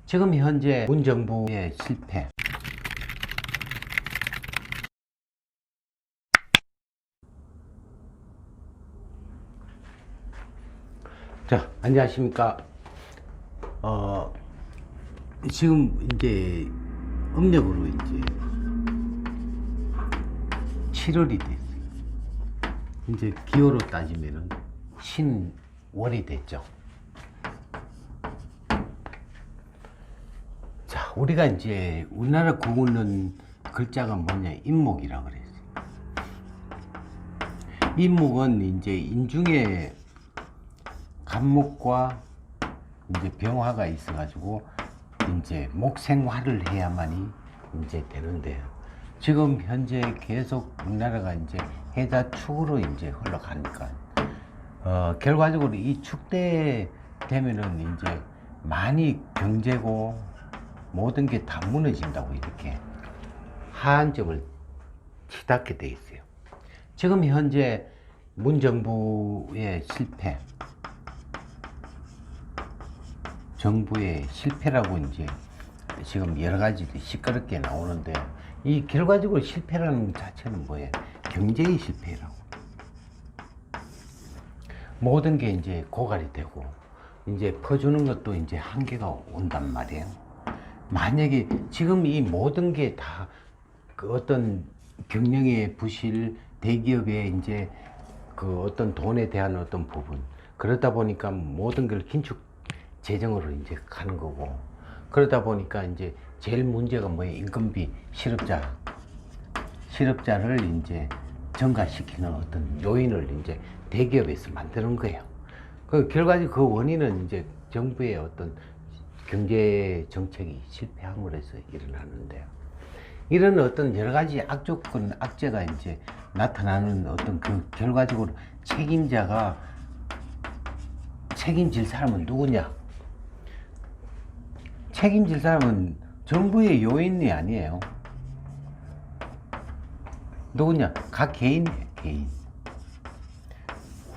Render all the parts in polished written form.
지금 현재 문정부의 실패, 자, 안녕하십니까. 지금 이제 음력으로 이제 7월이 됐어요. 이제 기호로 따지면은 신월이 됐죠. 자, 우리가 이제 우리나라 구는 글자가 뭐냐, 인목이라고 그랬어요. 인목은 이제 인중에 간목과 이제 병화가 있어가지고 이제 목생화를 해야만이 이제 되는데요. 지금 현재 계속 우리나라가 이제 해자축으로 이제 흘러가니까 결과적으로 이 축대 되면은 이제 많이 경제고 모든 게 다 무너진다고 이렇게 한점을 치닫게 돼 있어요. 지금 현재 문정부의 실패, 정부의 실패라고 이제 지금 여러 가지 시끄럽게 나오는데, 이 결과적으로 실패라는 자체는 뭐예요? 경제의 실패라고. 모든 게 이제 고갈이 되고 이제 퍼주는 것도 이제 한계가 온단 말이에요. 만약에 지금 이 모든 게 다 그 어떤 경영의 부실, 대기업의 이제 그 어떤 돈에 대한 어떤 부분, 그러다 보니까 모든 걸 긴축 재정으로 이제 가는 거고, 그러다 보니까 이제 제일 문제가 뭐예요? 인건비, 실업자를 이제 증가시키는 어떤 요인을 이제 대기업에서 만드는 거예요. 그 결과적으로 그 원인은 이제 정부의 어떤 경제 정책이 실패함으로 해서 일어나는데요. 이런 어떤 여러 가지 악조건, 악재가 이제 나타나는 어떤 그 결과적으로 책임질 사람은 누구냐? 책임질 사람은 정부의 요인이 아니에요. 누구냐? 각 개인이에요, 개인.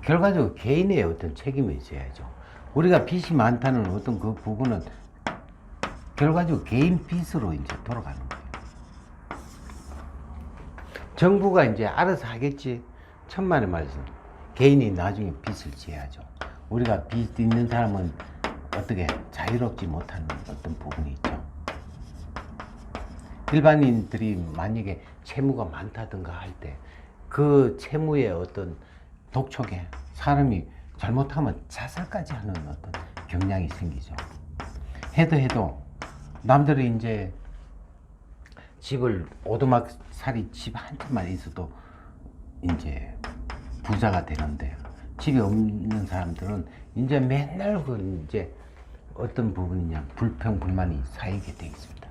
결과적으로 개인의 어떤 책임을 져야죠. 우리가 빚이 많다는 어떤 그 부분은 결과적으로 개인 빚으로 이제 돌아가는 거예요. 정부가 이제 알아서 하겠지. 천만에 말씀. 개인이 나중에 빚을 져야죠. 우리가 빚 있는 사람은 어떻게 자유롭지 못하는 어떤 부분이 있죠. 일반인들이 만약에 채무가 많다든가 할 때 그 채무의 어떤 독촉에 사람이 잘못하면 자살까지 하는 어떤 경향이 생기죠. 해도 남들이 이제 집을 오두막살이 집 한 채만 있어도 이제 부자가 되는데, 집이 없는 사람들은 이제 맨날 그 이제 어떤 부분이냐, 불평 불만이 쌓이게 돼 있습니다.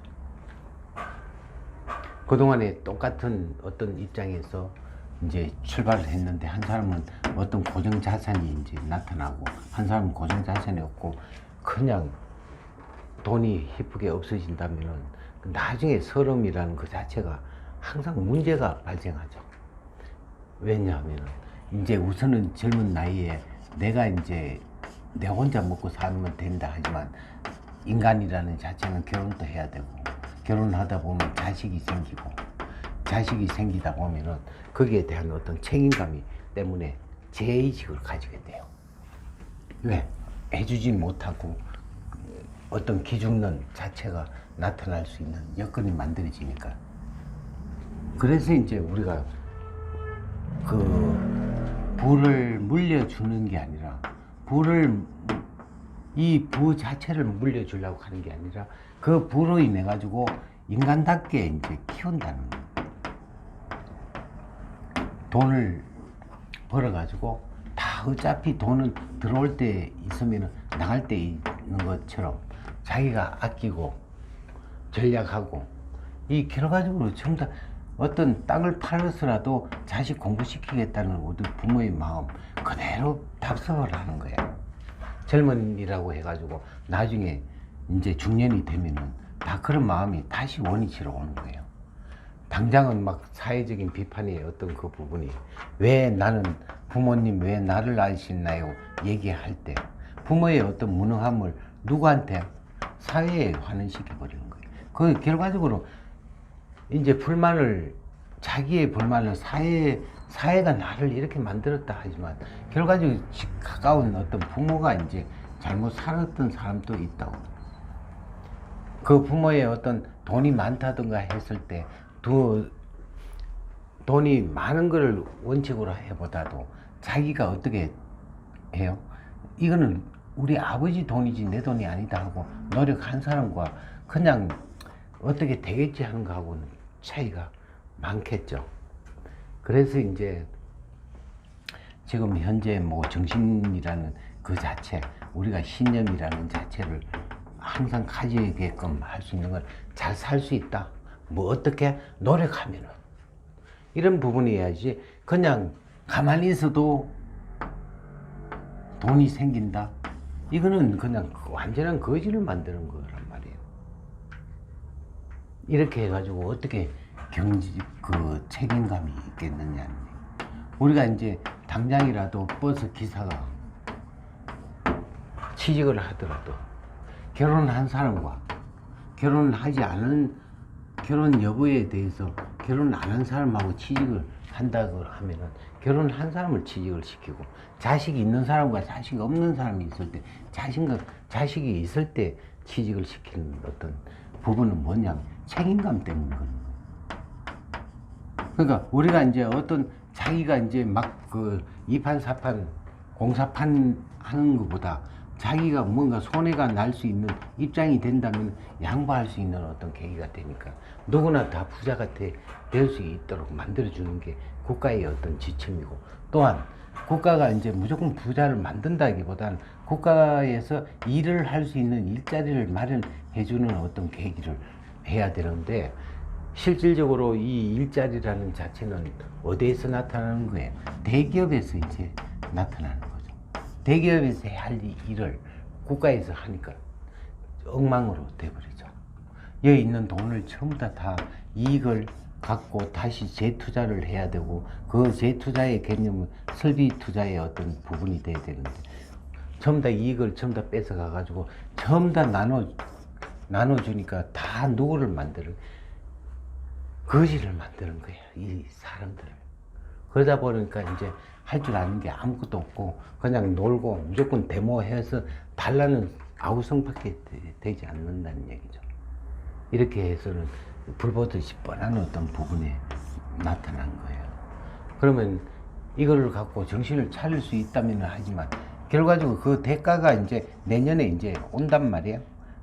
그동안에 똑같은 어떤 입장에서 이제 출발을 했는데, 한 사람은 어떤 고정 자산이 이제 나타나고 한 사람은 고정 자산이 없고 그냥 돈이 희쁘게 없어진다면은 나중에 서름이라는 그 자체가 항상 문제가 발생하죠. 왜냐하면 이제 우선은 젊은 나이에 내가 이제 내 혼자 먹고 살면 된다 하지만, 인간이라는 자체는 결혼도 해야 되고, 결혼하다 보면 자식이 생기다 보면은 거기에 대한 어떤 책임감이 때문에 죄의식을 가지게 돼요. 왜? 해주지 못하고 어떤 기죽는 자체가 나타날 수 있는 여건이 만들어지니까. 그래서 이제 우리가 그 부를 물려주는 게 아니라, 이 부 자체를 물려주려고 하는 게 아니라 그 부로 인해 가지고 인간답게 이제 키운다는 거예요. 돈을 벌어 가지고 다 어차피 돈은 들어올 때 있으면 나갈 때 있는 것처럼 자기가 아끼고 전략하고, 이 결과적으로 전부 다 어떤 땅을 팔아서라도 자식 공부시키겠다는 우리 부모의 마음 그대로 답습을 하는 거예요. 젊은이라고 해가지고 나중에 이제 중년이 되면은 다 그런 마음이 다시 원위치로 오는 거예요. 당장은 막 사회적인 비판의 어떤 그 부분이, 왜 나는 부모님 왜 나를 낳으셨나요? 얘기할 때 부모의 어떤 무능함을 누구한테? 사회에 환원시켜 버리는 거예요. 그 결과적으로 이제 자기의 불만을 사회가 나를 이렇게 만들었다 하지만 결과적으로 가까운 어떤 부모가 이제 잘못 살았던 사람도 있다고. 그 부모의 어떤 돈이 많다든가 했을 때 돈이 많은 걸 원칙으로 해보다도 자기가 어떻게 해요? 이거는 우리 아버지 돈이지 내 돈이 아니다 하고 노력한 사람과 그냥 어떻게 되겠지 하는 거하고는 차이가 많겠죠. 그래서 이제 지금 현재 뭐 정신이라는 그 자체, 우리가 신념이라는 자체를 항상 가지게끔 할 수 있는 걸 잘 살 수 있다. 뭐 어떻게 노력하면은 이런 부분이어야지 그냥 가만히 있어도 돈이 생긴다. 이거는 그냥 완전한 거지를 만드는 거란 말이에요. 이렇게 해가지고 어떻게 그 책임감이 있겠느냐. 우리가 이제 당장이라도 버스 기사가 취직을 하더라도 결혼한 사람과 결혼하지 않은 결혼 여부에 대해서 결혼 안 한 사람하고 취직을 한다고 하면은 결혼한 사람을 취직을 시키고 자식이 있는 사람과 자식이 없는 사람이 있을 때 자식이 있을 때 취직을 시키는 어떤 부분은 뭐냐면 책임감 때문인 거예요. 그러니까 우리가 이제 어떤 자기가 이제 막 그 2판, 4판, 공사판 하는 것보다 자기가 뭔가 손해가 날 수 있는 입장이 된다면 양보할 수 있는 어떤 계기가 되니까 누구나 다 부자가 될 수 있도록 만들어주는 게 국가의 어떤 지침이고 또한 국가가 이제 무조건 부자를 만든다기보다는 국가에서 일을 할 수 있는 일자리를 마련해주는 어떤 계기를 해야 되는데 실질적으로 이 일자리라는 자체는 어디에서 나타나는 거예요? 대기업에서 이제 나타나는 거죠. 대기업에서 해야 할 일을 국가에서 하니까 엉망으로 돼버리죠. 여기 있는 돈을 전부 다 이익을 갖고 다시 재투자를 해야 되고 그 재투자의 개념은 설비 투자의 어떤 부분이 돼야 되는데 전부 다 이익을 전부 다 뺏어가 가지고 전부 다 나눠주니까 다 누구를 만드는 거지를 만드는 거예요. 이 사람들을. 그러다 보니까 이제 할 줄 아는 게 아무것도 없고 그냥 놀고 무조건 데모해서 달라는 아우성밖에 되지 않는다는 얘기죠. 이렇게 해서는 불보듯이 뻔한 어떤 부분에 나타난 거예요. 그러면 이걸 갖고 정신을 차릴 수 있다면 하지만 결과적으로 그 대가가 이제 내년에 이제 온단 말이에요.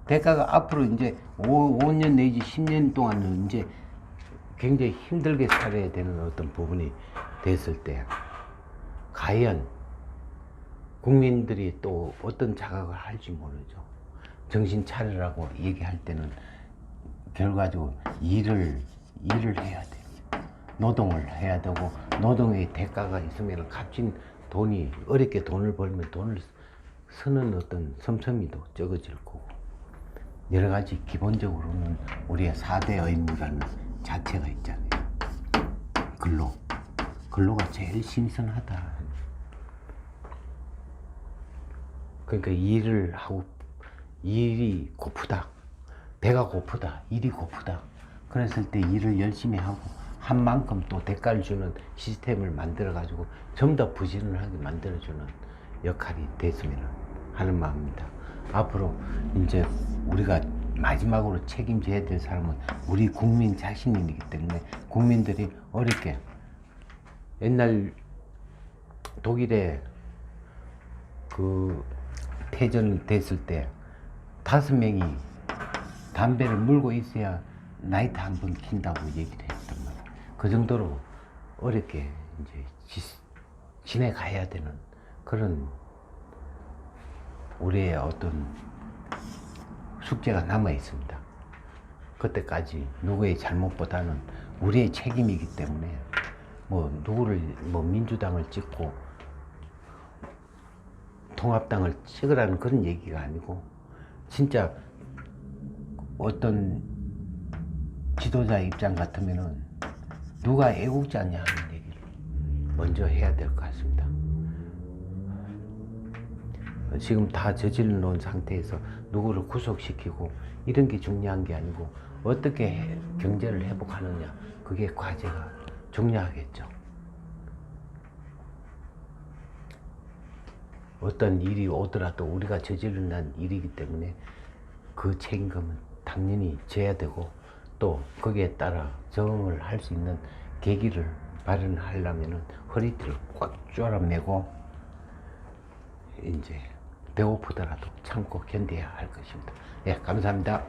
대가가 앞으로 이제 5년 내지 10년 동안은 이제 굉장히 힘들게 살아야 되는 어떤 부분이 됐을 때 과연 국민들이 또 어떤 자각을 할지 모르죠. 정신 차리라고 얘기할 때는 결과적으로 일을 해야 돼요. 노동을 해야 되고 노동의 대가가 있으면 값진 돈이 어렵게 돈을 벌면 돈을 쓰는 어떤 섬섬이도 적어질 거고 여러 가지 기본적으로는 우리의 4대 의무라는 자체가 있잖아요. 근로가 제일 신선하다. 그러니까 일을 하고 일이 고프다. 배가 고프다. 일이 고프다. 그랬을 때 일을 열심히 하고 한 만큼 또 대가를 주는 시스템을 만들어 가지고 좀 더 부지런을 하게 만들어주는 역할이 됐으면 하는 마음입니다. 앞으로 이제 우리가 마지막으로 책임져야 될 사람은 우리 국민 자신이기 때문에 국민들이 어렵게 옛날 독일에 그 패전됐을 때 5명이 담배를 물고 있어야 나이트 한 번 킨다고 얘기를 했단 말이야. 그 정도로 어렵게 이제 지내가야 되는 그런 우리의 어떤 숙제가 남아 있습니다. 그때까지 누구의 잘못보다는 우리의 책임이기 때문에 누구를 민주당을 찍고 통합당을 찍으라는 그런 얘기가 아니고 진짜 어떤 지도자 입장 같으면은 누가 애국자냐 하는 얘기를 먼저 해야 될 것 같습니다. 지금 다 저질러 놓은 상태에서 누구를 구속시키고 이런 게 중요한 게 아니고 어떻게 경제를 회복하느냐, 그게 과제가 중요하겠죠. 어떤 일이 오더라도 우리가 저지른 일이기 때문에 그 책임감은 당연히 져야 되고, 또 거기에 따라 적응을 할 수 있는 계기를 마련하려면은 허리띠를 꽉 조아매고 이제 배고프더라도 참고 견뎌야 할 것입니다. 예, 감사합니다.